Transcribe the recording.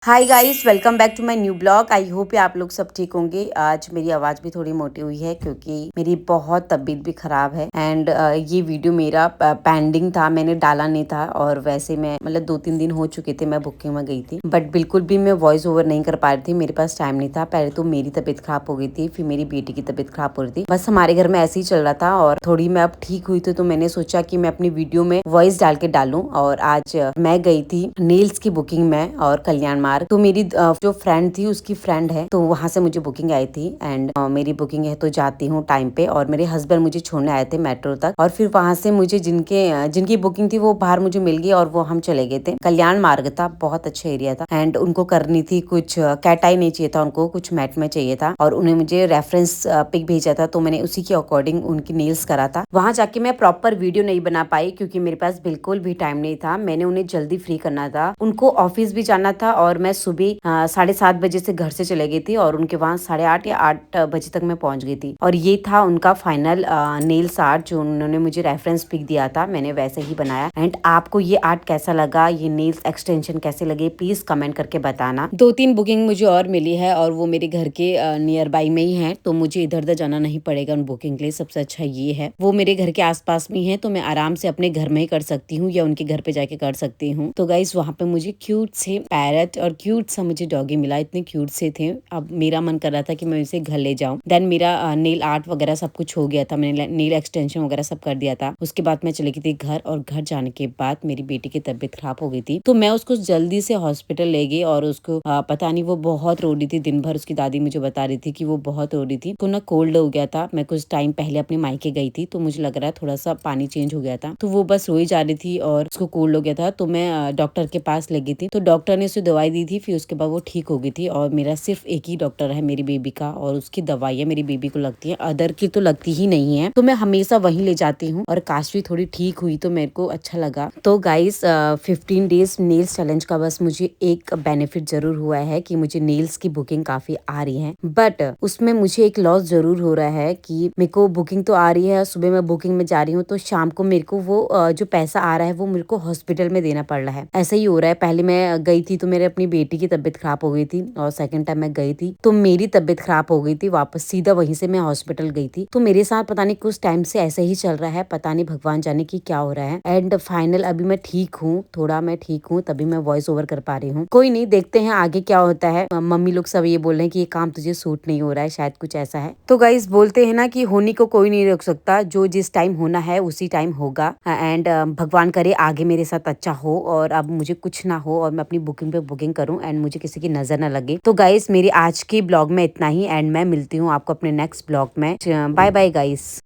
Hi guys, welcome back to my new blog. I hope आप लोग सब ठीक होंगे। आज मेरी आवाज़ भी थोड़ी मोटी हुई है क्योंकि मेरी बहुत तबीयत भी ख़राब है। एंड ये वीडियो मेरा पेंडिंग था, मैंने डाला नहीं था। और वैसे मैं मतलब 2-3 दिन हो चुके थे मैं बुकिंग में गई थी, बट बिल्कुल भी मैं वॉइस ओवर नहीं कर पा रही थी। मेरे पास टाइम नहीं था। पहले तो मेरी तबीयत ख़राब हो गई थी, फिर मेरी बेटी की तबीयत ख़राब हो रही थी। बस हमारे घर में ऐसे ही चल रहा था और थोड़ी मैं अब ठीक हुई थी तो मैंने सोचा कि मैं अपनी वीडियो में वॉइस डाल के डालूं। और आज मैं गई थी नेल्स की बुकिंग में और कल्याण मार्ग। तो मेरी जो फ्रेंड थी उसकी फ्रेंड है, तो वहां से मुझे बुकिंग आई थी। एंड मेरी बुकिंग है तो जाती हूँ टाइम पे। और मेरे हस्बैंड मुझे छोड़ने आए थे मेट्रो तक और फिर वहां से मुझे जिनकी बुकिंग थी वो बाहर मुझे मिल गई और वो हम चले गए थे। कल्याण मार्ग था, बहुत अच्छा एरिया था। एंड उनको करनी थी कुछ कैटाई नहीं चाहिए था, उनको कुछ मैट में चाहिए था और उन्हें मुझे रेफरेंस पिक भेजा था, तो मैंने उसी के अकॉर्डिंग उनकी नेल्स करा था। वहां जाके मैं प्रॉपर वीडियो नहीं बना पाई क्योंकि मेरे पास बिल्कुल भी टाइम नहीं था। मैंने उन्हें जल्दी फ्री करना था, उनको ऑफिस भी जाना था और मैं सुबह 7:30 बजे से घर से चले गई थी और उनके वहाँ 8:30 या 8 बजे तक मैं पहुंच गई थी। और ये था उनका फाइनल नेल्स आर्ट जो उन्होंने मुझे रेफरेंस पिक दिया था, मैंने वैसे ही बनाया। एंड आपको ये आर्ट कैसा लगा, ये नेल्स एक्सटेंशन कैसे लगे, प्लीज कमेंट करके बताना। 2-3 बुकिंग मुझे और मिली है और वो मेरे घर के नियर बाई में ही है, तो मुझे इधर उधर जाना नहीं पड़ेगा उन बुकिंग के लिए। सबसे अच्छा ये है, वो मेरे घर के आसपास में है तो मैं आराम से अपने घर में ही कर सकती हूँ या उनके घर पे जाके कर सकती हूँ। तो गाइस वहाँ पे मुझे क्यूट से पैरट और क्यूट सा मुझे डॉगी मिला, इतने क्यूट से थे। अब मेरा मन कर रहा था कि मैं इसे घर ले जाऊं। देन मेरा नेल आर्ट वगैरह सब कुछ हो गया था, मैंने नेल एक्सटेंशन वगैरह सब कर दिया था। उसके बाद मैं चली गई थी घर और घर जाने के बाद मेरी बेटी की तबीयत खराब हो गई थी तो मैं उसको जल्दी से हॉस्पिटल ले गई। और उसको पता नहीं वो बहुत रो रही थी दिन भर। उसकी दादी मुझे बता रही थी कि वो बहुत रो रही थी, उसको ना कोल्ड हो गया था। मैं कुछ टाइम पहले अपने मायके गई थी तो मुझे लग रहा है थोड़ा सा पानी चेंज हो गया था, तो वो बस रोई जा रही थी और उसको कोल्ड हो गया था। तो मैं डॉक्टर के पास ले गई थी, तो डॉक्टर ने उसे दवाई दी थी, फिर उसके बाद वो ठीक हो गई थी। और मेरा सिर्फ एक ही डॉक्टर है मेरी बेबी का और उसकी दवाइयाँ मेरी बेबी को लगती है, अदर की तो लगती ही नहीं है। तो मैं हमेशा वहीं ले जाती हूँ और काशवी थोड़ी ठीक हुई तो मेरे को अच्छा लगा। तो गाइस 15 डेज नेल्स चैलेंज का बस मुझे एक बेनिफिट जरूर हुआ है कि मुझे नेल्स की बुकिंग काफी आ रही है, बट उसमें मुझे एक लॉस जरूर हो रहा है कि मेरे को बुकिंग तो आ रही है, सुबह मैं बुकिंग में जा रही हूँ तो शाम को मेरे को वो जो पैसा आ रहा है वो मेरे को हॉस्पिटल में देना पड़ रहा है। ऐसा ही हो रहा है। पहले मैं गई थी तो मेरे अपनी बेटी की तबीयत खराब हो गई थी और सेकंड टाइम मैं गई थी तो मेरी तबीयत खराब हो गई थी, वापस सीधा वहीं से मैं हॉस्पिटल गई थी। तो मेरे साथ पता नहीं कुछ टाइम से ऐसे ही चल रहा है, पता नहीं भगवान जाने की क्या हो रहा है। एंड फाइनल अभी मैं ठीक हूँ, थोड़ा मैं ठीक हूँ, तभी मैं वॉइस ओवर कर पा रही हूँ। कोई नहीं, देखते हैं आगे क्या होता है। मम्मी लोग सब ये बोल रहे हैं कि ये काम तुझे सूट नहीं हो रहा है, शायद कुछ ऐसा है। तो गाइस बोलते हैं ना कि होने को कोई नहीं रोक सकता, जो जिस टाइम होना है उसी टाइम होगा। एंड भगवान करे आगे मेरे साथ अच्छा हो और अब मुझे कुछ ना हो और मैं अपनी बुकिंग पे बुकिंग करूं एंड मुझे किसी की नजर ना लगे। तो गाइस मेरी आज की ब्लॉग में इतना ही एंड मैं मिलती हूँ आपको अपने नेक्स्ट ब्लॉग में। Bye bye guys.